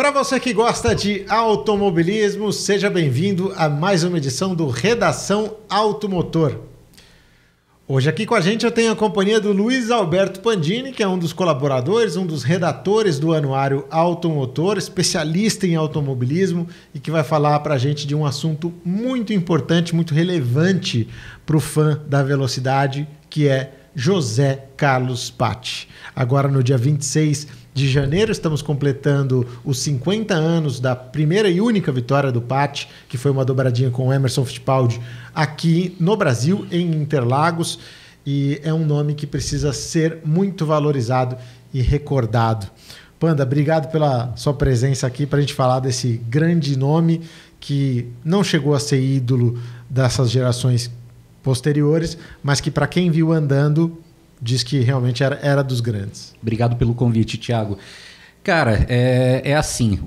Para você que gosta de automobilismo, seja bem-vindo a mais uma edição do Redação Automotor. Hoje aqui com a gente eu tenho a companhia do Luiz Alberto Pandini, que é um dos colaboradores, um dos redatores do Anuário Automotor, especialista em automobilismo e que vai falar para a gente de um assunto muito importante, muito relevante para o fã da velocidade, que é José Carlos Patti. Agora no dia 26 de janeiro estamos completando os 50 anos da primeira e única vitória do Patti, que foi uma dobradinha com o Emerson Fittipaldi aqui no Brasil, em Interlagos, e é um nome que precisa ser muito valorizado e recordado. Panda, obrigado pela sua presença aqui para a gente falar desse grande nome que não chegou a ser ídolo dessas gerações posteriores, mas que para quem viu andando diz que realmente era dos grandes. Obrigado pelo convite, Thiago. Cara, é assim,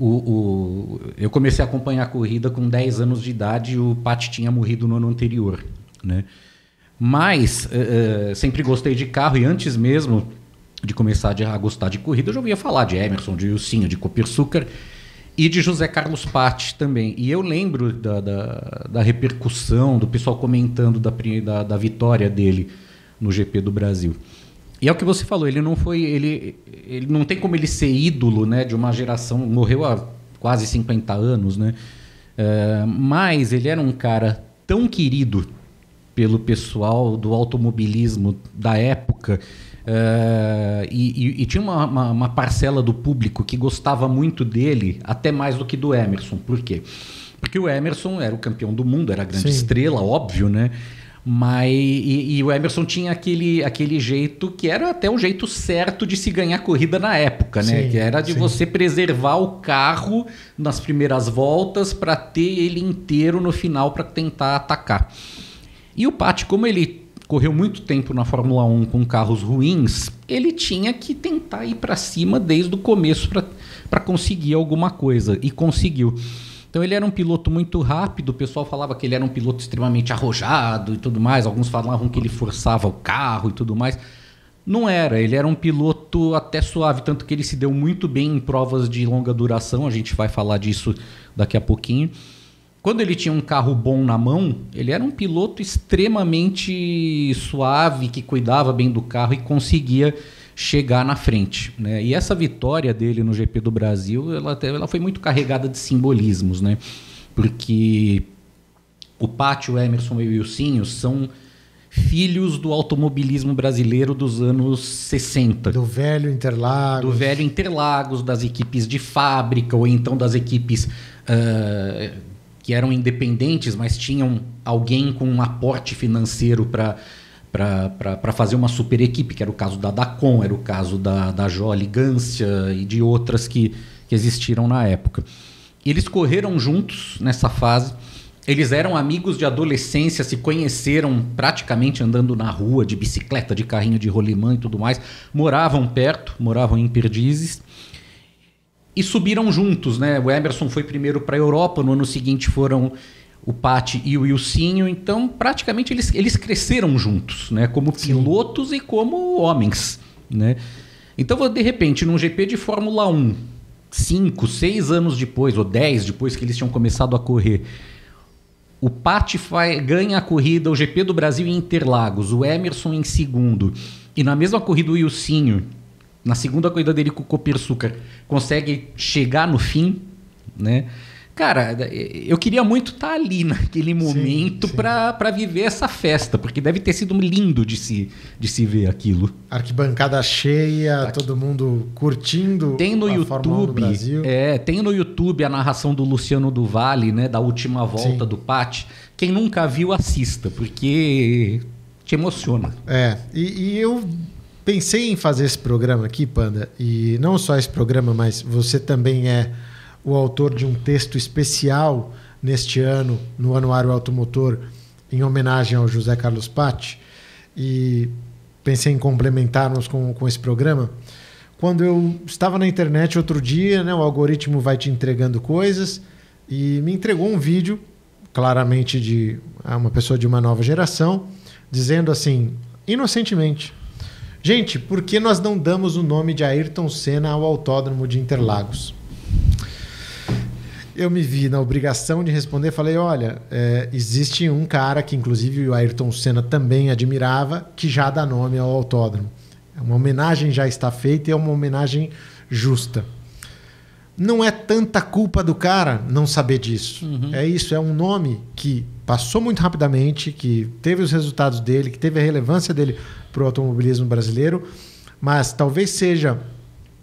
eu comecei a acompanhar a corrida com 10 anos de idade e o Patti tinha morrido no ano anterior, né? Mas sempre gostei de carro e antes mesmo de começar a gostar de corrida, eu já ouvia falar de Emerson, de Ilsinho, de Copersucar e de José Carlos Patti também. E eu lembro da repercussão, do pessoal comentando da vitória dele no GP do Brasil. E é o que você falou, ele não tem como ele ser ídolo, né, de uma geração, morreu há quase 50 anos, né? Mas ele era um cara tão querido pelo pessoal do automobilismo da época, e tinha uma parcela do público que gostava muito dele, até mais do que do Emerson. Por quê? Porque o Emerson era o campeão do mundo, era a grande estrela, óbvio, né? Mas o Emerson tinha aquele jeito que era até o jeito certo de se ganhar corrida na época, né? Que era de você preservar o carro nas primeiras voltas para ter ele inteiro no final para tentar atacar. E o Patti, como ele correu muito tempo na Fórmula 1 com carros ruins, ele tinha que tentar ir para cima desde o começo para conseguir alguma coisa, e conseguiu. Então ele era um piloto muito rápido, o pessoal falava que ele era um piloto extremamente arrojado e tudo mais, alguns falavam que ele forçava o carro e tudo mais. Não era, ele era um piloto até suave, tanto que ele se deu muito bem em provas de longa duração, a gente vai falar disso daqui a pouquinho. Quando ele tinha um carro bom na mão, ele era um piloto extremamente suave, que cuidava bem do carro e conseguia chegar na frente, né? E essa vitória dele no GP do Brasil, ela foi muito carregada de simbolismos, né? Porque o Patti, o Emerson e o Ilsinho são filhos do automobilismo brasileiro dos anos 60. Do velho Interlagos. Do velho Interlagos, das equipes de fábrica, ou então das equipes que eram independentes, mas tinham alguém com um aporte financeiro para fazer uma super equipe, que era o caso da Dacon, era o caso da Jolly Gancia e de outras que existiram na época. Eles correram juntos nessa fase, eles eram amigos de adolescência, se conheceram praticamente andando na rua, de bicicleta, de carrinho de rolimã e tudo mais, moravam perto, moravam em Perdizes, e subiram juntos, né? O Emerson foi primeiro para a Europa, no ano seguinte foram o Patti e o Ilsinho, então praticamente eles cresceram juntos, né? Como pilotos e como homens, né? Então, de repente, num GP de Fórmula 1, 5, 6 anos depois, ou 10 depois que eles tinham começado a correr, o Patti ganha a corrida, o GP do Brasil em Interlagos, o Emerson em segundo, e na mesma corrida o Ilsinho, na segunda corrida dele com o Copersucar, consegue chegar no fim, né? Cara, eu queria muito estar ali naquele momento para viver essa festa, porque deve ter sido lindo de se ver aquilo. Arquibancada cheia, todo mundo curtindo a Fórmula 1 do Brasil. Tem no YouTube a narração do Luciano do Vale, né, da última volta do Patti. Quem nunca viu, assista, porque te emociona. E eu pensei em fazer esse programa aqui, Panda, e não só esse programa, mas você também é o autor de um texto especial neste ano, no Anuário Automotor, em homenagem ao José Carlos Patti, e pensei em complementarmos com esse programa. Quando eu estava na internet outro dia, né, o algoritmo vai te entregando coisas, e me entregou um vídeo, claramente de uma pessoa de uma nova geração, dizendo assim, inocentemente: gente, por que nós não damos o nome de Ayrton Senna ao Autódromo de Interlagos? eu me vi na obrigação de responder. Falei, olha, existe um cara que inclusive o Ayrton Senna também admirava, que já dá nome ao autódromo. Uma homenagem já está feita e é uma homenagem justa. Não é tanta culpa do cara não saber disso. É isso, é um nome que passou muito rapidamente, que teve os resultados dele, que teve a relevância dele para o automobilismo brasileiro, mas talvez seja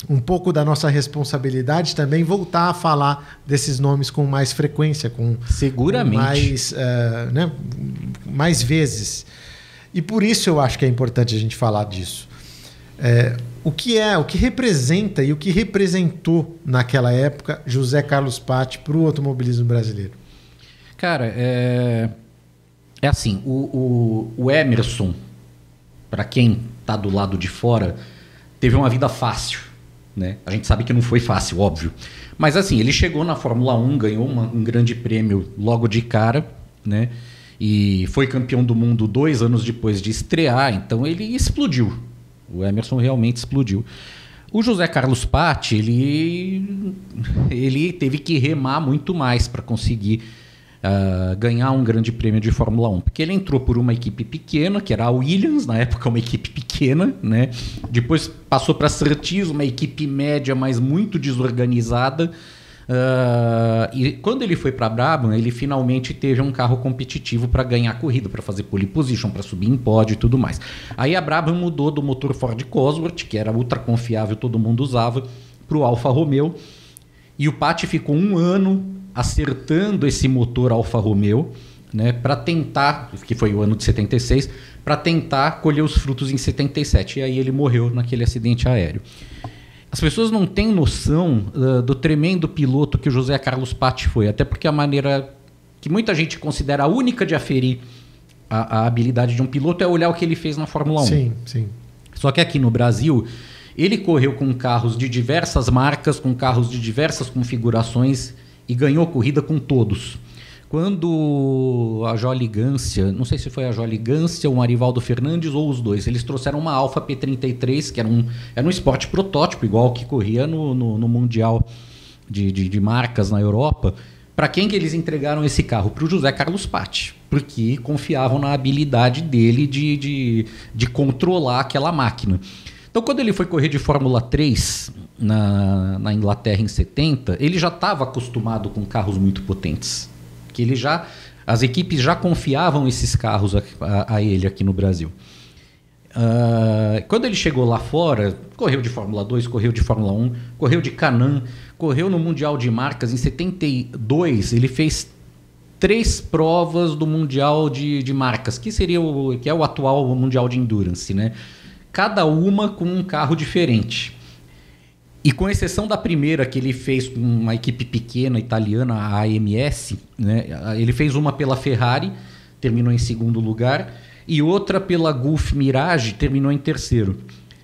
um pouco da nossa responsabilidade também voltar a falar desses nomes com mais frequência, seguramente, mais vezes. E por isso eu acho que é importante a gente falar disso. O que representa e o que representou naquela época José Carlos Patti para o automobilismo brasileiro? Cara, é assim, o Emerson, para quem está do lado de fora, teve uma vida fácil, né? A gente sabe que não foi fácil, óbvio. Mas assim, ele chegou na Fórmula 1, ganhou um grande prêmio logo de cara, né? E foi campeão do mundo 2 anos depois de estrear, então ele explodiu. O Emerson realmente explodiu. O José Carlos Patti, ele teve que remar muito mais para conseguir ganhar um grande prêmio de Fórmula 1. Porque ele entrou por uma equipe pequena, que era a Williams, na época uma equipe pequena, né? Depois passou para a Surtees, uma equipe média, mas muito desorganizada. E quando ele foi para a Brabham, ele finalmente teve um carro competitivo para ganhar a corrida, para fazer pole position, para subir em pódio e tudo mais. Aí a Brabham mudou do motor Ford Cosworth, que era ultra confiável, todo mundo usava, para o Alfa Romeo. E o Patti ficou 1 ano acertando esse motor Alfa Romeo, né, para tentar, que foi o ano de 76, para tentar colher os frutos em 77. E aí ele morreu naquele acidente aéreo. As pessoas não têm noção do tremendo piloto que o José Carlos Patti foi, até porque a maneira que muita gente considera a única de aferir a habilidade de um piloto é olhar o que ele fez na Fórmula 1. Sim, sim. Só que aqui no Brasil, ele correu com carros de diversas marcas, com carros de diversas configurações e ganhou corrida com todos. Quando a Joligância, não sei se foi a Joligância, o Arivaldo Fernandes ou os dois, eles trouxeram uma Alfa P33, que era um esporte protótipo, igual o que corria no Mundial de marcas na Europa. Para quem que eles entregaram esse carro? Para o José Carlos Patti, porque confiavam na habilidade dele de controlar aquela máquina. Então, quando ele foi correr de Fórmula 3 na Inglaterra em 70, ele já estava acostumado com carros muito potentes. Que as equipes já confiavam esses carros a ele aqui no Brasil. Quando ele chegou lá fora, correu de Fórmula 2, correu de Fórmula 1, correu de Can-Am, correu no Mundial de Marcas. Em 72, ele fez 3 provas do Mundial de Marcas, que é o atual Mundial de Endurance, né? Cada uma com um carro diferente. E com exceção da primeira que ele fez com uma equipe pequena italiana, a AMS, né? Ele fez uma pela Ferrari, terminou em 2º lugar, e outra pela Gulf Mirage, terminou em 3º.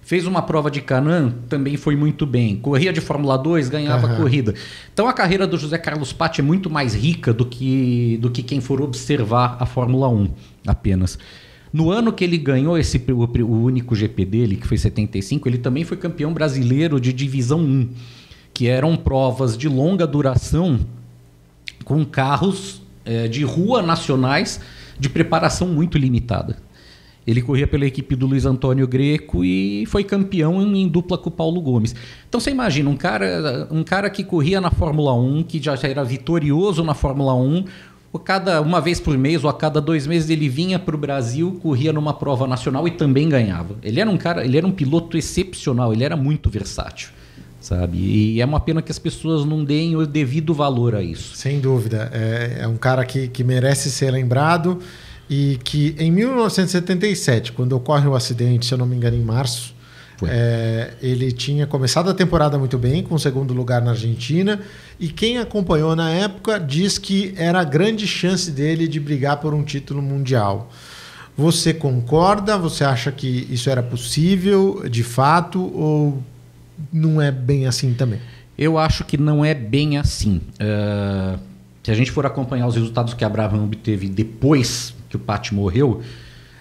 Fez uma prova de Can-Am, também foi muito bem. Corria de Fórmula 2, ganhava corrida. Então a carreira do José Carlos Patti é muito mais rica do que quem for observar a Fórmula 1 apenas. No ano que ele ganhou o único GP dele, que foi 75, ele também foi campeão brasileiro de Divisão 1, que eram provas de longa duração com carros de rua nacionais de preparação muito limitada. Ele corria pela equipe do Luiz Antônio Greco e foi campeão em dupla com o Paulo Gomes. Então você imagina, um cara que corria na Fórmula 1, que já era vitorioso na Fórmula 1, uma vez por mês ou a cada 2 meses ele vinha para o Brasil, corria numa prova nacional e também ganhava. Ele era um piloto excepcional, ele era muito versátil, sabe? E é uma pena que as pessoas não deem o devido valor a isso. Sem dúvida. É um cara que merece ser lembrado e que em 1977, quando ocorre o acidente, se eu não me engano, em março, ele tinha começado a temporada muito bem, com 2º lugar na Argentina, e quem acompanhou na época diz que era a grande chance dele de brigar por um título mundial. Você concorda? Você acha que isso era possível de fato ou não é bem assim também? Eu acho que não é bem assim. Se a gente for acompanhar os resultados que a Brabham obteve depois que o Patti morreu,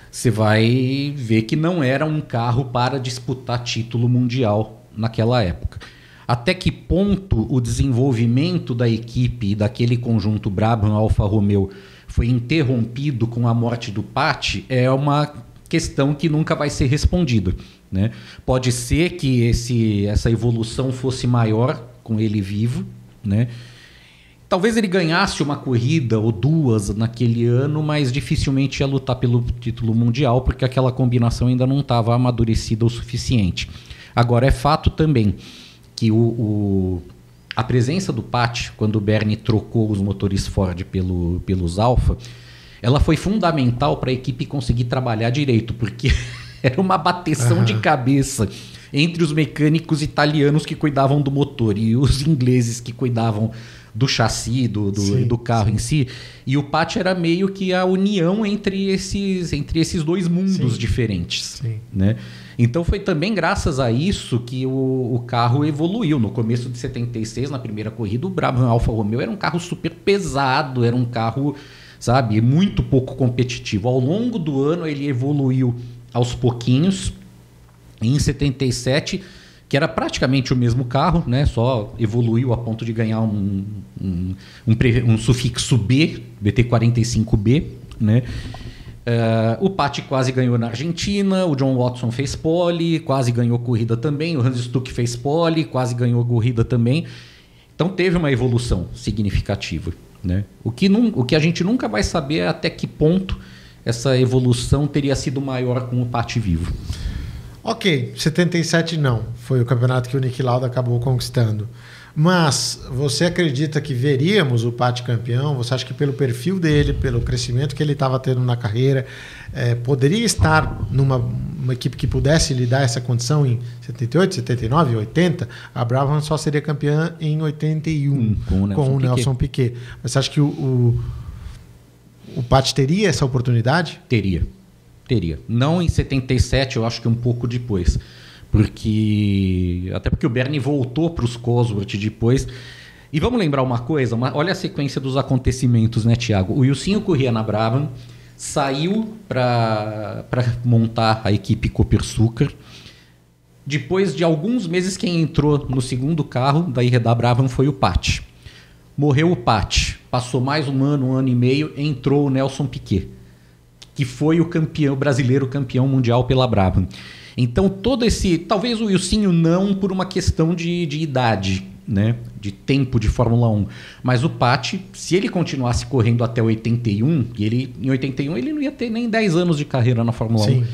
você vai ver que não era um carro para disputar título mundial naquela época. até que ponto o desenvolvimento da equipe e daquele conjunto Brabham Alfa Romeo foi interrompido com a morte do Paty é uma questão que nunca vai ser respondida, né? Pode ser que essa evolução fosse maior com ele vivo, né? Talvez ele ganhasse uma corrida ou duas naquele ano, mas dificilmente ia lutar pelo título mundial, porque aquela combinação ainda não estava amadurecida o suficiente. Agora, é fato também que a presença do Paty, quando o Bernie trocou os motores Ford pelos Alfa, ela foi fundamental para a equipe conseguir trabalhar direito, porque era uma bateção de cabeça entre os mecânicos italianos que cuidavam do motor e os ingleses que cuidavam do chassi, do carro em si. E o Paty era meio que a união entre esses dois mundos diferentes. Né? Então foi também graças a isso que o carro evoluiu. No começo de 76, na primeira corrida, o Brabham Alfa Romeo era um carro super pesado, era um carro, sabe, muito pouco competitivo. Ao longo do ano ele evoluiu aos pouquinhos. Em 77, que era praticamente o mesmo carro, né? Só evoluiu a ponto de ganhar um sufixo B, BT45B, né? O Paty quase ganhou na Argentina, o John Watson fez pole, quase ganhou corrida também, o Hans Stuck fez pole, quase ganhou corrida também. Então teve uma evolução significativa, né? O que a gente nunca vai saber é até que ponto essa evolução teria sido maior com o Paty vivo. Ok, 77 não. Foi o campeonato que o Niki Lauda acabou conquistando. Mas você acredita que veríamos o Paty campeão? Você acha que pelo perfil dele, pelo crescimento que ele estava tendo na carreira, poderia estar numa equipe que pudesse lhe dar essa condição em 78, 79, 80? A Brabham só seria campeã em 81 com o Nelson Piquet. Mas você acha que o Paty teria essa oportunidade? Teria. Não em 77, eu acho que um pouco depois. Até porque o Bernie voltou para os Cosworth depois. E vamos lembrar uma coisa, olha a sequência dos acontecimentos, né, Thiago? O Ilcinho corria na Brabham, saiu para montar a equipe Copersucar. Depois de alguns meses, quem entrou no segundo carro da Brabham foi o Paty. Morreu o Paty, passou mais um ano e meio, entrou o Nelson Piquet, que foi o brasileiro campeão mundial pela Brabham. Então, talvez o Ilcinho não por uma questão de idade, né? De tempo de Fórmula 1. Mas o Paty, se ele continuasse correndo até 81, em 81 ele não ia ter nem 10 anos de carreira na Fórmula 1.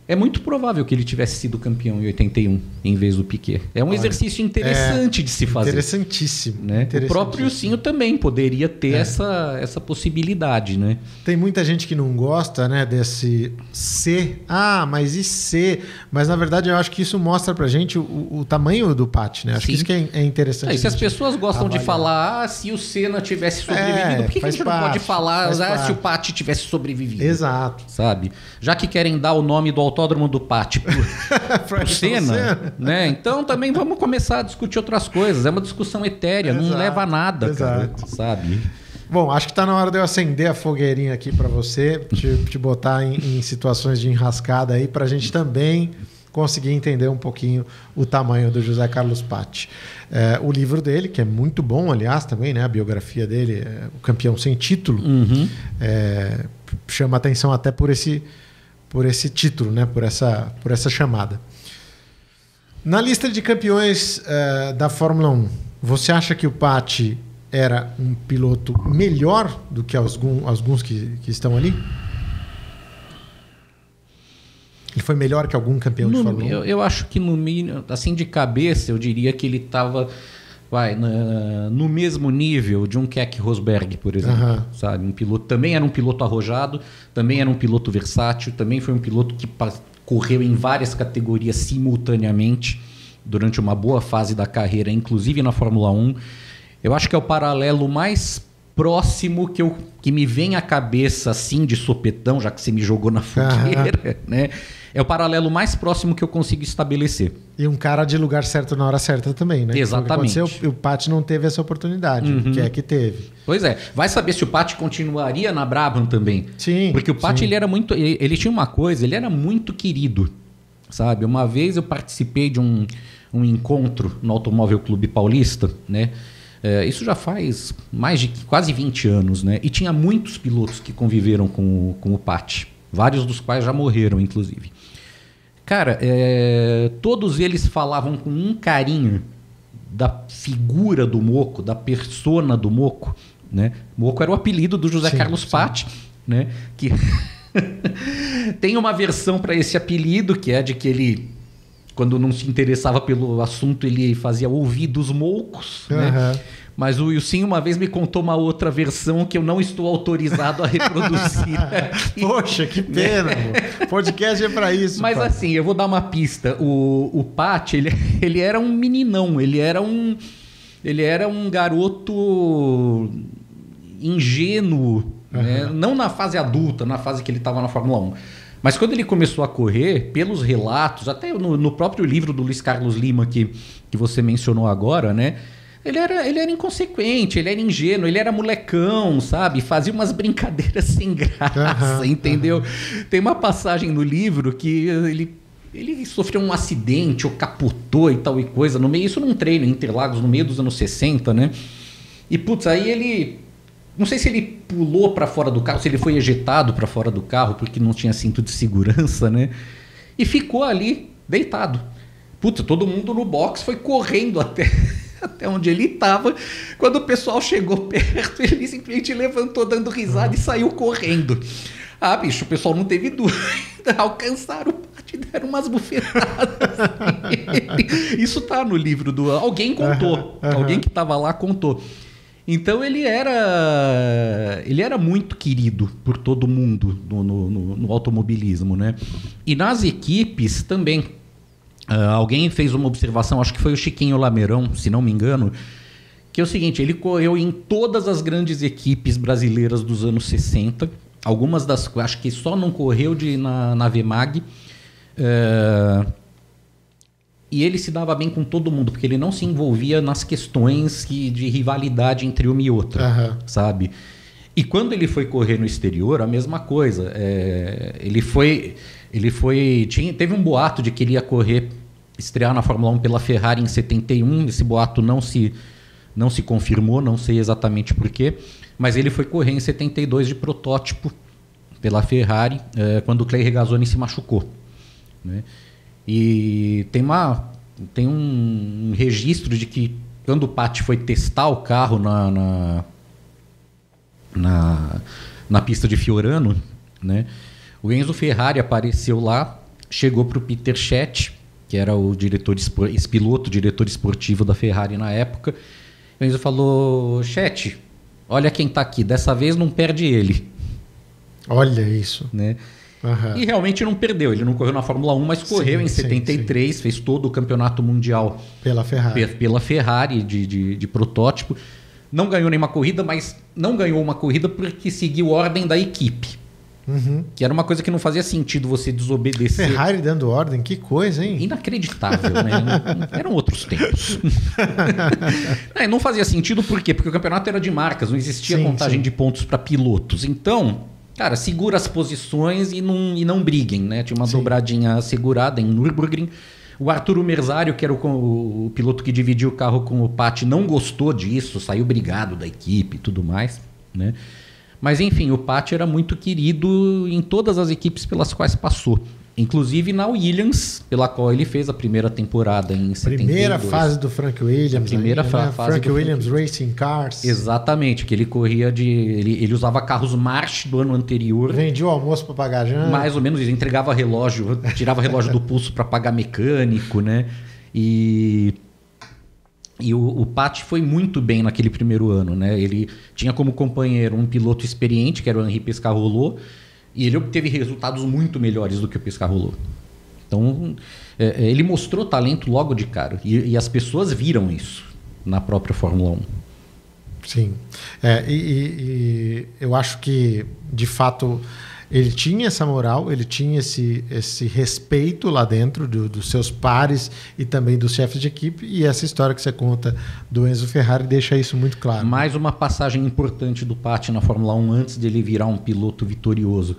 É muito provável que ele tivesse sido campeão em 81, em vez do Piquet. É um exercício interessante de se fazer. Interessantíssimo. Né? O próprio Ilcinho também poderia ter essa possibilidade. Né? Tem muita gente que não gosta, né, desse C. Mas e C? Mas, na verdade, eu acho que isso mostra pra gente o tamanho do Paty. Né? Acho que isso que é interessante. E se as pessoas gostam de falar, se o Senna tivesse sobrevivido, por que a gente não pode falar se o Paty tivesse sobrevivido? Exato. Sabe? Já que querem dar o nome do autódromo do Paty pro Senna, né? Então também vamos começar a discutir outras coisas. É uma discussão etérea, não leva a nada, cara, sabe? Bom, acho que está na hora de eu acender a fogueirinha aqui para você, te botar em situações de enrascada aí, para a gente também conseguir entender um pouquinho o tamanho do José Carlos Paty. O livro dele, que é muito bom, aliás, também, né? A biografia dele, O Campeão Sem Título, chama atenção até por esse título, né? por essa chamada. Na lista de campeões da Fórmula 1, você acha que o Paty era um piloto melhor do que alguns que estão ali? Ele foi melhor que algum campeão de Fórmula 1? Eu acho que, no mínimo, assim de cabeça, eu diria que ele estava no mesmo nível de um Keck Rosberg, por exemplo. Sabe? Também era um piloto arrojado, também era um piloto versátil, também foi um piloto que correu em várias categorias simultaneamente durante uma boa fase da carreira, inclusive na Fórmula 1. Eu acho que é o paralelo mais próximo que me vem à cabeça, assim, de sopetão, já que você me jogou na fogueira, né? É o paralelo mais próximo que eu consigo estabelecer. E um cara de lugar certo na hora certa também, né? Exatamente. O Paty não teve essa oportunidade, que é que teve. Pois é. Vai saber se o Paty continuaria na Brabham também. Sim. Porque o Paty, ele tinha uma coisa, ele era muito querido sabe? Uma vez eu participei de um encontro no Automóvel Clube Paulista, né? Isso já faz mais de quase 20 anos, né? E tinha muitos pilotos que conviveram com o Patti, vários dos quais já morreram, inclusive. Cara, todos eles falavam com um carinho da figura do Mocco, da persona do Mocco, né? Mocco era o apelido do José Carlos Patti, né? Que tem uma versão para esse apelido, que é de que ele, quando não se interessava pelo assunto, ele fazia ouvidos moucos, né? Mas o Wilson uma vez me contou uma outra versão que eu não estou autorizado a reproduzir aqui. Poxa, que pena, o podcast é para isso. Mas assim, eu vou dar uma pista. O Patti, ele era um meninão, ele era um garoto ingênuo, né? Não na fase adulta, na fase que ele estava na Fórmula 1. Mas quando ele começou a correr, pelos relatos, até no próprio livro do Luiz Carlos Lima, que você mencionou agora, né? Ele era inconsequente, ele era ingênuo, ele era molecão, sabe? Fazia umas brincadeiras sem graça, entendeu? Tem uma passagem no livro que ele sofreu um acidente ou capotou e tal e coisa, no meio, isso num treino em Interlagos, no meio dos anos 60, né? E, putz, aí ele... Não sei se ele pulou para fora do carro, se ele foi ejetado para fora do carro porque não tinha cinto de segurança, né? E ficou ali, deitado. Putz, todo mundo no box foi correndo até onde ele estava. Quando o pessoal chegou perto, ele simplesmente levantou dando risada e saiu correndo. Ah, bicho, o pessoal não teve dúvida. Alcançaram o Patti e deram umas bufetadas. Isso tá no livro do... Alguém contou. Alguém que estava lá contou. Então ele era muito querido por todo mundo no automobilismo, né? E nas equipes também. Alguém fez uma observação, acho que foi o Chiquinho Lameirão, se não me engano, que é o seguinte: ele correu em todas as grandes equipes brasileiras dos anos 60, algumas das... acho que só não correu na VMAG, e ele se dava bem com todo mundo, porque ele não se envolvia nas questões de rivalidade entre uma e outra, sabe? E quando ele foi correr no exterior, a mesma coisa. Teve um boato de que ele ia estrear na Fórmula 1 pela Ferrari em 71. Esse boato não se confirmou, não sei exatamente porquê, mas ele foi correr em 72 de protótipo pela Ferrari, quando o Clay Regazzoni se machucou, né? E tem um registro de que quando o Patti foi testar o carro na pista de Fiorano, né, o Enzo Ferrari apareceu lá, chegou para o Peter Chet, que era o ex-piloto, diretor esportivo da Ferrari na época. O Enzo falou: Chet, olha quem está aqui, dessa vez não perde ele. Olha isso. Né? E realmente não perdeu. Ele não correu na Fórmula 1, mas correu em 73, fez todo o campeonato mundial pela Ferrari de protótipo. Não ganhou nenhuma corrida, mas não ganhou uma corrida porque seguiu a ordem da equipe. Que era uma coisa que não fazia sentido você desobedecer. Ferrari dando ordem, que coisa, hein? Inacreditável, né? Eram outros tempos. Não fazia sentido por quê? Porque o campeonato era de marcas, não existia contagem de pontos para pilotos. Então, cara, segura as posições e não briguem, né? Tinha uma dobradinha segurada em Nürburgring. O Arturo Merzario, que era o piloto que dividia o carro com o Patti, não gostou disso, saiu brigado da equipe e tudo mais, né? Mas enfim, o Patti era muito querido em todas as equipes pelas quais passou. Inclusive na Williams, pela qual ele fez a primeira temporada em 72. Primeira fase do Frank Williams. Primeira fase Frank Williams Racing Cars. Exatamente, que ele corria ele usava carros March do ano anterior. Vendia o almoço para pagar janta. Mais ou menos isso, entregava relógio, tirava relógio do pulso para pagar mecânico, né? E o Patti foi muito bem naquele primeiro ano, né? Ele tinha como companheiro um piloto experiente, que era o Henri Pescarolo, e ele obteve resultados muito melhores do que o Pescarolo. Então, ele mostrou talento logo de cara. E as pessoas viram isso na própria Fórmula 1. Sim. E eu acho que, de fato, ele tinha essa moral, ele tinha esse respeito lá dentro dos seus pares e também dos chefes de equipe, e essa história que você conta do Enzo Ferrari deixa isso muito claro. Mais uma passagem importante do Patti na Fórmula 1 antes de ele virar um piloto vitorioso.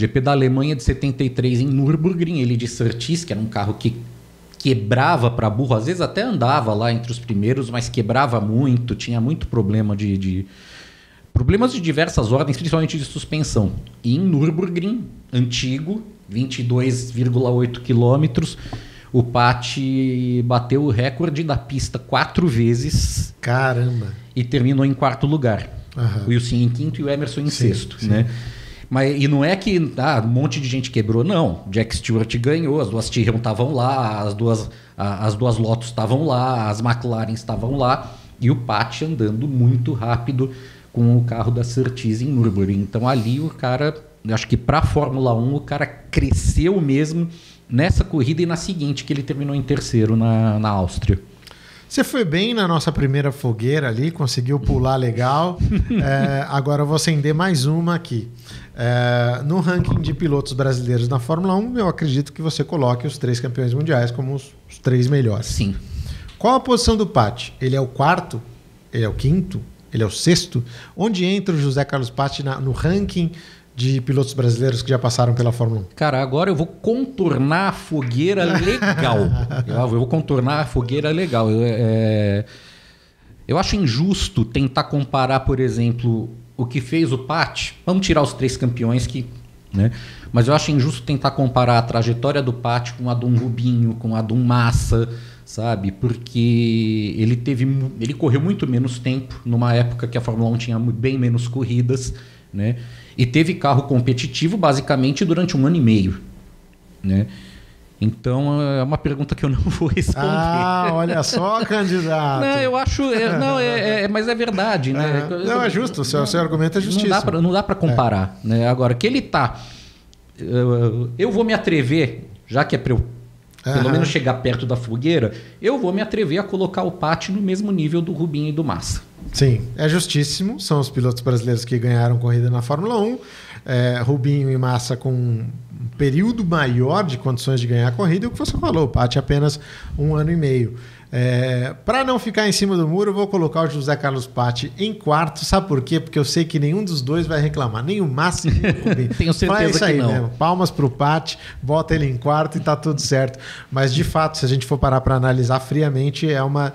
GP da Alemanha de 73 em Nürburgring, ele de Surtees, que era um carro que quebrava para burro, às vezes até andava lá entre os primeiros, mas quebrava muito, tinha muito problema problemas de diversas ordens, principalmente de suspensão. E em Nürburgring, antigo, 22,8 quilômetros, o Patti bateu o recorde da pista 4 vezes. Caramba! E terminou em 4º lugar. Uhum. O Wilson em 5º e o Emerson em 6º, né? E não é que um monte de gente quebrou, não. Jack Stewart ganhou, as duas Tyrrell estavam lá, as duas Lotus estavam lá, as McLaren estavam lá, e o Patti andando muito rápido com o carro da Surtees em Nürburgring. Então ali o cara, acho que para a Fórmula 1, o cara cresceu mesmo nessa corrida e na seguinte, que ele terminou em 3º na Áustria. Você foi bem na nossa primeira fogueira ali, conseguiu pular legal. Agora eu vou acender mais uma aqui. No ranking de pilotos brasileiros na Fórmula 1, eu acredito que você coloque os 3 campeões mundiais como os 3 melhores. Sim. Qual a posição do Patti? Ele é o 4º? Ele é o 5º? Ele é o 6º? Onde entra o José Carlos Patti no ranking de pilotos brasileiros que já passaram pela Fórmula 1? Cara, agora eu vou contornar a fogueira legal. Eu vou contornar a fogueira legal. Eu acho injusto tentar comparar, por exemplo, o que fez o Patti. Vamos tirar os 3 campeões né? Mas eu acho injusto tentar comparar a trajetória do Patti com a de um Rubinho, com a de um Massa, sabe? Porque ele correu muito menos tempo numa época que a Fórmula 1 tinha bem menos corridas, né? E teve carro competitivo basicamente durante 1 ano e meio, né? Então é uma pergunta que eu não vou responder. Olha só, candidato. Não, eu acho, mas é verdade, né? Não, é justo, o seu argumento é justíssimo. Não dá para comparar, né? Agora que ele eu vou me atrever, já que é para eu pelo menos chegar perto da fogueira, eu vou me atrever a colocar o Patti no mesmo nível do Rubinho e do Massa. Sim, é justíssimo. São os pilotos brasileiros que ganharam corrida na Fórmula 1. Rubinho e Massa com um período maior de condições de ganhar a corrida. E o que você falou, o Patti apenas 1 ano e meio. Para não ficar em cima do muro, eu vou colocar o José Carlos Patti em 4º. Sabe por quê? Porque eu sei que nenhum dos dois vai reclamar. Nem o Massa, nem o Rubinho. Tenho certeza isso aí, que não. Mesmo. Palmas para o Patti, bota ele em 4º e tá tudo certo. Mas, de fato, se a gente for parar para analisar friamente, é uma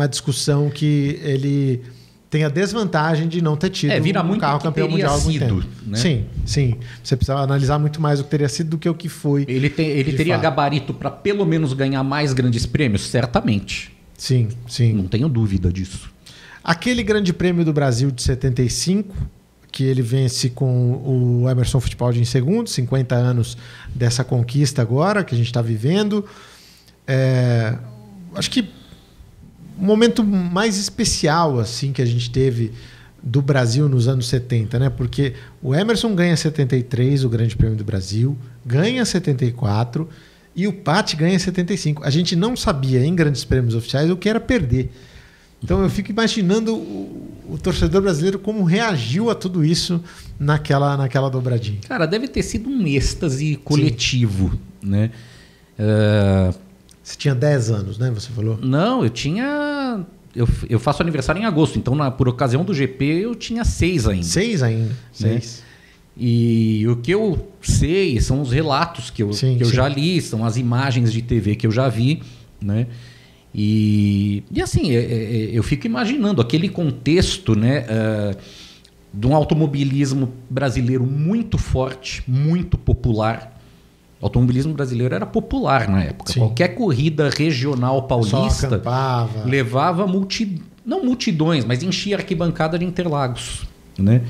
discussão que ele tem a desvantagem de não ter tido um carro campeão mundial há muito tempo. Né? Sim. Você precisa analisar muito mais o que teria sido do que o que foi. Ele teria gabarito para pelo menos ganhar mais grandes prêmios? Certamente. Sim. Não tenho dúvida disso. Aquele Grande Prêmio do Brasil de 75, que ele vence com o Emerson Fittipaldi em segundo, 50 anos dessa conquista agora que a gente está vivendo. Acho que um momento mais especial assim que a gente teve do Brasil nos anos 70, né? Porque o Emerson ganha 73, o Grande Prêmio do Brasil, ganha 74 e o Patti ganha 75. A gente não sabia em grandes prêmios oficiais o que era perder. Então eu fico imaginando o torcedor brasileiro como reagiu a tudo isso naquela dobradinha. Cara, deve ter sido um êxtase coletivo, né? Você tinha 10 anos, né? Você falou? Não, eu faço aniversário em agosto, então por ocasião do GP eu tinha 6 ainda. 6 ainda? Né? 6. E o que eu sei são os relatos que eu já li, são as imagens de TV que eu já vi, né? E assim, eu fico imaginando aquele contexto, né, de um automobilismo brasileiro muito forte, muito popular. O automobilismo brasileiro era popular na época. Sim. Qualquer corrida regional paulista levava não multidões, mas enchia a arquibancada de Interlagos, né?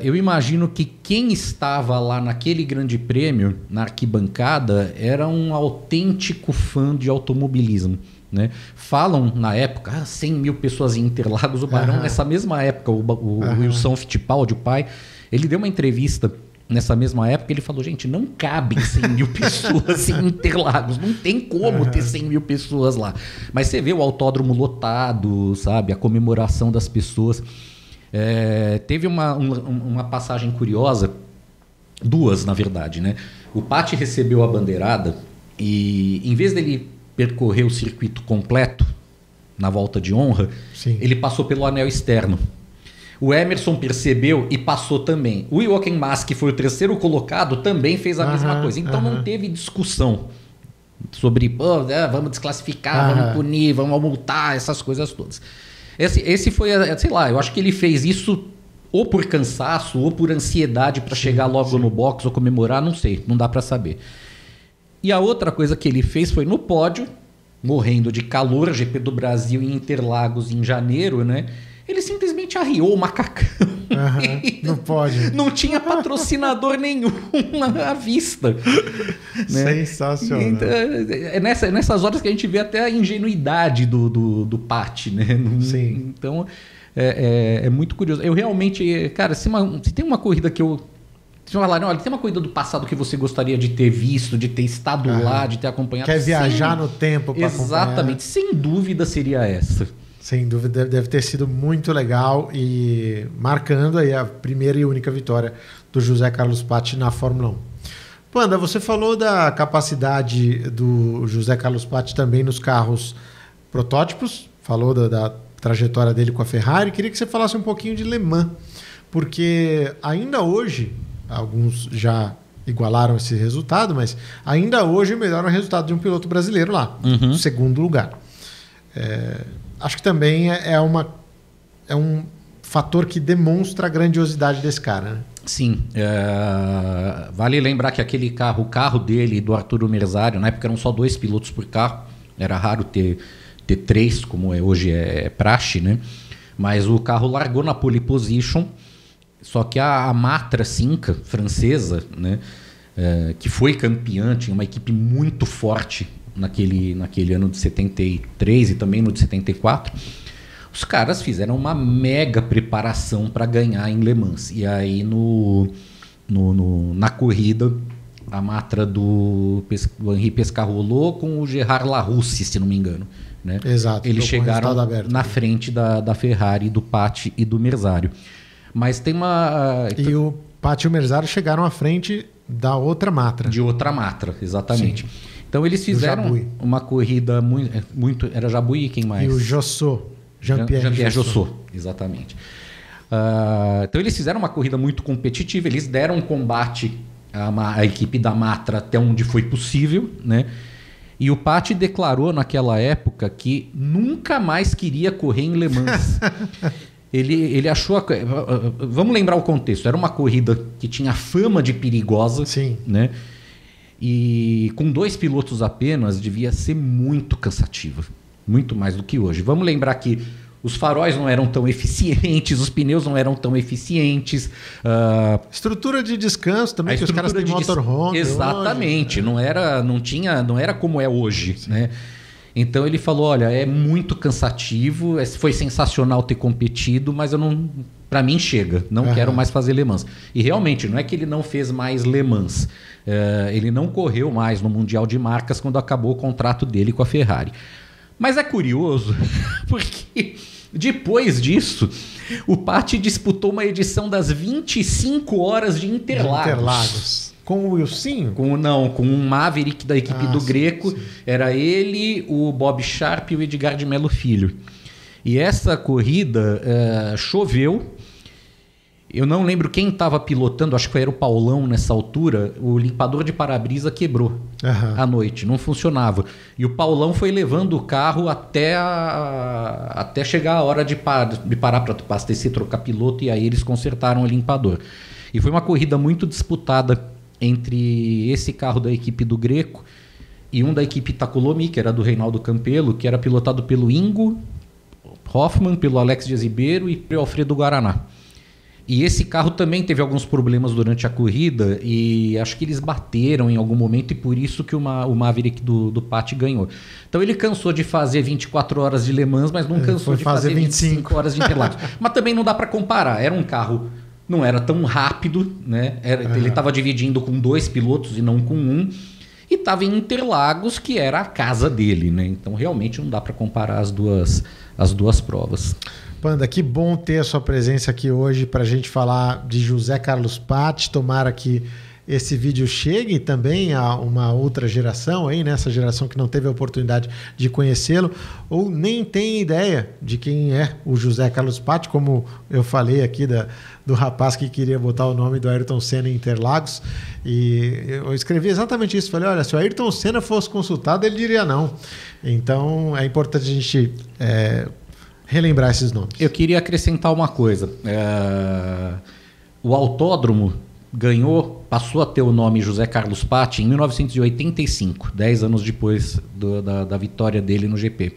Eu imagino que quem estava lá naquele grande prêmio, na arquibancada, era um autêntico fã de automobilismo, né? Falam na época, 100 mil pessoas em Interlagos. O Barão, nessa mesma época, o Wilson Fittipaldi, o pai, ele deu uma entrevista. Nessa mesma época, ele falou, gente, não cabem 100 mil pessoas em Interlagos. Não tem como ter 100 mil pessoas lá. Mas você vê o autódromo lotado, sabe? A comemoração das pessoas. Teve uma passagem curiosa, 2, na verdade, né? O Patti recebeu a bandeirada e, em vez dele percorrer o circuito completo, na volta de honra, ele passou pelo anel externo. O Emerson percebeu e passou também. O Jochen Mass, que foi o terceiro colocado, também fez a mesma coisa. Então não teve discussão sobre vamos desclassificar, vamos punir, vamos multar, essas coisas todas. Esse foi, sei lá, eu acho que ele fez isso ou por cansaço ou por ansiedade para chegar logo no box ou comemorar, não sei, não dá para saber. E a outra coisa que ele fez foi no pódio, morrendo de calor, GP do Brasil em Interlagos em janeiro, né? Ele simplesmente arriou o macacão. Não pode. Não tinha patrocinador nenhum à vista. Né? Sensacional. Então, é nessas horas que a gente vê até a ingenuidade do Pat, né? Sim. Então, é muito curioso. Eu realmente... Cara, se tem uma corrida que eu... Se falarem, olha, tem uma corrida do passado que você gostaria de ter visto, de ter estado lá, de ter acompanhado. Quer viajar no tempo para acompanhar. Exatamente. Sem dúvida seria essa. Sem dúvida, deve ter sido muito legal e marcando aí a primeira e única vitória do José Carlos Pat na Fórmula 1. Panda, você falou da capacidade do José Carlos Pat também nos carros protótipos, falou da trajetória dele com a Ferrari. Queria que você falasse um pouquinho de Le Mans, porque ainda hoje, alguns já igualaram esse resultado, mas ainda hoje melhora o resultado de um piloto brasileiro lá, segundo lugar. Acho que também é um fator que demonstra a grandiosidade desse cara, né? Sim. Vale lembrar que aquele carro, o carro dele, do Arturo Merzario, na época eram só 2 pilotos por carro. Era raro ter 3, como hoje é praxe, né? Mas o carro largou na pole position, só que a Matra Cinca, francesa, né? Que foi campeã, tinha uma equipe muito forte naquele ano de 73 e também no de 74, os caras fizeram uma mega preparação para ganhar em Le Mans. E aí na corrida, a Matra do Henri Pescarolo com o Gerard Larousse, se não me engano. Né? Exato. Eles chegaram na frente da Ferrari, do Pat e do Merzario. Mas tem uma... E o Pat e o Merzario chegaram à frente da outra Matra. De outra Matra, exatamente. Sim. Então eles fizeram uma corrida muito... Era Jabouille e quem mais? E o Jossot. Jean-Pierre Jossot, exatamente. Então eles fizeram uma corrida muito competitiva, eles deram combate à equipe da Matra até onde foi possível, né? E o Pat declarou naquela época que nunca mais queria correr em Le Mans. Ele achou... Vamos lembrar o contexto. Era uma corrida que tinha fama de perigosa. Sim. Né? E com 2 pilotos apenas, devia ser muito cansativa. Muito mais do que hoje. Vamos lembrar que os faróis não eram tão eficientes, os pneus não eram tão eficientes. Estrutura de descanso também, que os caras têm motorhome. Exatamente. Hoje, não era como é hoje. Né? Então ele falou, olha, é muito cansativo, foi sensacional ter competido, mas para mim chega, não quero mais fazer Le Mans. E realmente, não é que ele não fez mais Le Mans. Ele não correu mais no Mundial de Marcas quando acabou o contrato dele com a Ferrari. Mas é curioso, porque depois disso, o Pat disputou uma edição das 25 horas de Interlagos. Com o Wilsinho? Com um Maverick da equipe do Greco. Sim. Era ele, o Bob Sharp e o Edgar de Mello Filho. E essa corrida choveu. Eu não lembro quem estava pilotando, acho que era o Paulão nessa altura. O limpador de para-brisa quebrou à noite, não funcionava. E o Paulão foi levando o carro até chegar a hora de parar para abastecer, trocar piloto, e aí eles consertaram o limpador. E foi uma corrida muito disputada entre esse carro da equipe do Greco e um da equipe Takulomi, que era do Reinaldo Campelo, que era pilotado pelo Ingo Hoffmann, pelo Alex Dias Ribeiro e pelo Alfredo Guaraná. E esse carro também teve alguns problemas durante a corrida e acho que eles bateram em algum momento e por isso que o Maverick do Pat ganhou. Então ele cansou de fazer 24 horas de Le Mans, mas não cansou de fazer 25 horas de Interlagos. Mas também não dá para comparar. Era um carro, não era tão rápido, né? Ele estava dividindo com 2 pilotos e não com 1. E estava em Interlagos, que era a casa dele, né? Então realmente não dá para comparar as duas provas. Panda, que bom ter a sua presença aqui hoje para a gente falar de José Carlos Pat. Tomara que esse vídeo chegue também a uma outra geração, aí, nessa geração que não teve a oportunidade de conhecê-lo, ou nem tem ideia de quem é o José Carlos Patti, como eu falei aqui do rapaz que queria botar o nome do Ayrton Senna em Interlagos. E eu escrevi exatamente isso. Falei, olha, se o Ayrton Senna fosse consultado, ele diria não. Então, é importante a gente relembrar esses nomes. Eu queria acrescentar uma coisa. O autódromo passou a ter o nome José Carlos Patti em 1985, 10 anos depois da vitória dele no GP.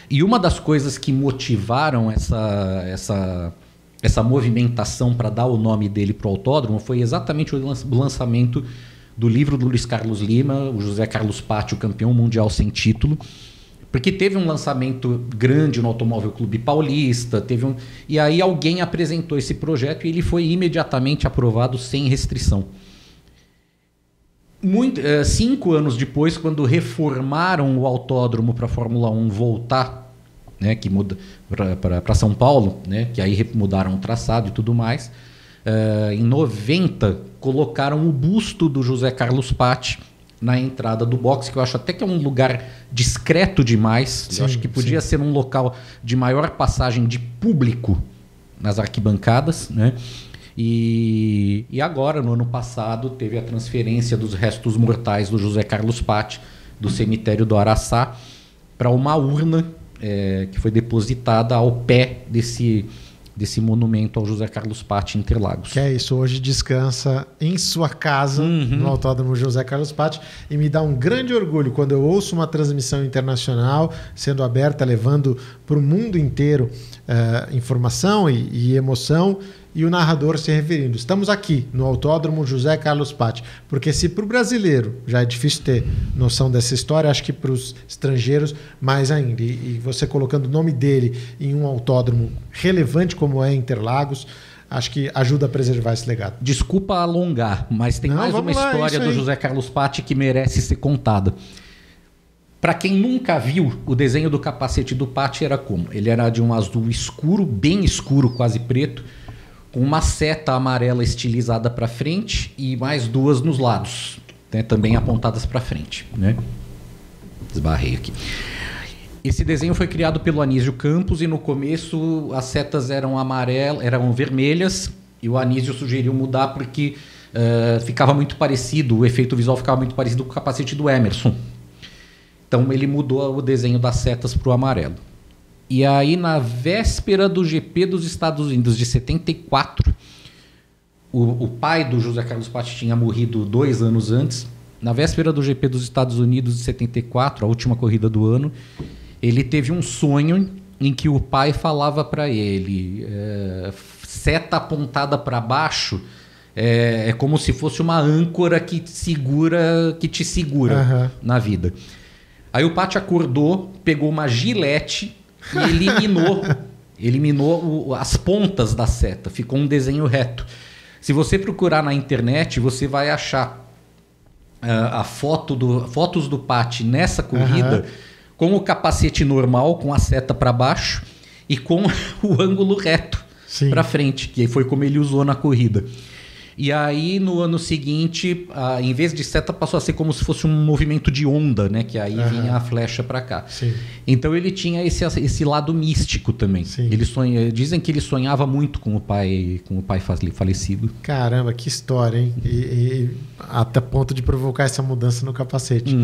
E uma das coisas que motivaram essa movimentação para dar o nome dele para o autódromo foi exatamente o lançamento do livro do Luiz Carlos Lima, o José Carlos Patti, o campeão mundial sem título, porque teve um lançamento grande no Automóvel Clube Paulista, e aí alguém apresentou esse projeto e ele foi imediatamente aprovado sem restrição. 5 anos depois, quando reformaram o autódromo para a Fórmula 1 voltar, né, que muda para São Paulo, né, que aí mudaram o traçado e tudo mais, em 90 colocaram o busto do José Carlos Patti na entrada do box, que eu acho até que é um lugar discreto demais. Sim, eu acho que podia ser um local de maior passagem de público nas arquibancadas, né? E agora, no ano passado, teve a transferência dos restos mortais do José Carlos Patti do cemitério do Araçá para uma urna que foi depositada ao pé desse monumento ao José Carlos Patti em Interlagos. Que é isso, hoje descansa em sua casa, no Autódromo José Carlos Patti, e me dá um grande orgulho quando eu ouço uma transmissão internacional sendo aberta, levando para o mundo inteiro informação e emoção, e o narrador se referindo, estamos aqui no Autódromo José Carlos Patti, porque se para o brasileiro já é difícil ter noção dessa história, acho que para os estrangeiros mais ainda, e você colocando o nome dele em um autódromo relevante como é Interlagos, acho que ajuda a preservar esse legado. Desculpa alongar, mas tem mais uma história do José Carlos Patti que merece ser contada. Para quem nunca viu, o desenho do capacete do Patti era como? Ele era de um azul escuro, bem escuro, quase preto, com uma seta amarela estilizada para frente e mais 2 nos lados, né, também apontadas para frente, né? Esbarrei aqui. Esse desenho foi criado pelo Anísio Campos e no começo as setas eram vermelhas, e o Anísio sugeriu mudar porque ficava muito parecido, o efeito visual ficava muito parecido com o capacete do Emerson. Então ele mudou o desenho das setas para o amarelo. E aí, na véspera do GP dos Estados Unidos de 74, o pai do José Carlos Patti tinha morrido 2 anos antes. Na véspera do GP dos Estados Unidos de 74, a última corrida do ano, ele teve um sonho em que o pai falava para ele, seta apontada para baixo é como se fosse uma âncora que te segura na vida. Aí o Patti acordou, pegou uma gilete e eliminou as pontas da seta. Ficou um desenho reto. Se você procurar na internet, você vai achar fotos do Patti nessa corrida com o capacete normal, com a seta para baixo e com o ângulo reto para frente, que foi como ele usou na corrida. E aí, no ano seguinte, em vez de seta, passou a ser como se fosse um movimento de onda, né? Que aí vinha a flecha para cá. Sim. Então, ele tinha esse lado místico também. Dizem que ele sonhava muito com o pai falecido. Caramba, que história, hein? E até ponto de provocar essa mudança no capacete.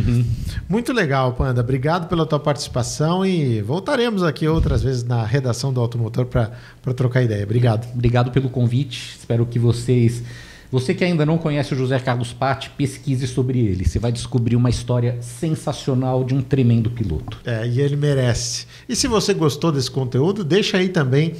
Muito legal, Panda. Obrigado pela tua participação e voltaremos aqui outras vezes na redação do Automotor para trocar ideia. Obrigado. Obrigado pelo convite. Espero que você que ainda não conhece o José Carlos Patti, pesquise sobre ele. Você vai descobrir uma história sensacional de um tremendo piloto. E ele merece. E se você gostou desse conteúdo, deixa aí também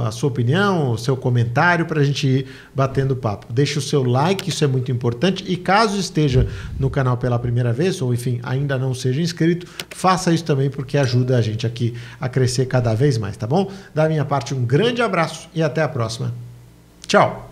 a sua opinião, o seu comentário para a gente ir batendo papo. Deixa o seu like, isso é muito importante. E caso esteja no canal pela primeira vez, ou enfim, ainda não seja inscrito, faça isso também porque ajuda a gente aqui a crescer cada vez mais, tá bom? Da minha parte, um grande abraço e até a próxima. Tchau!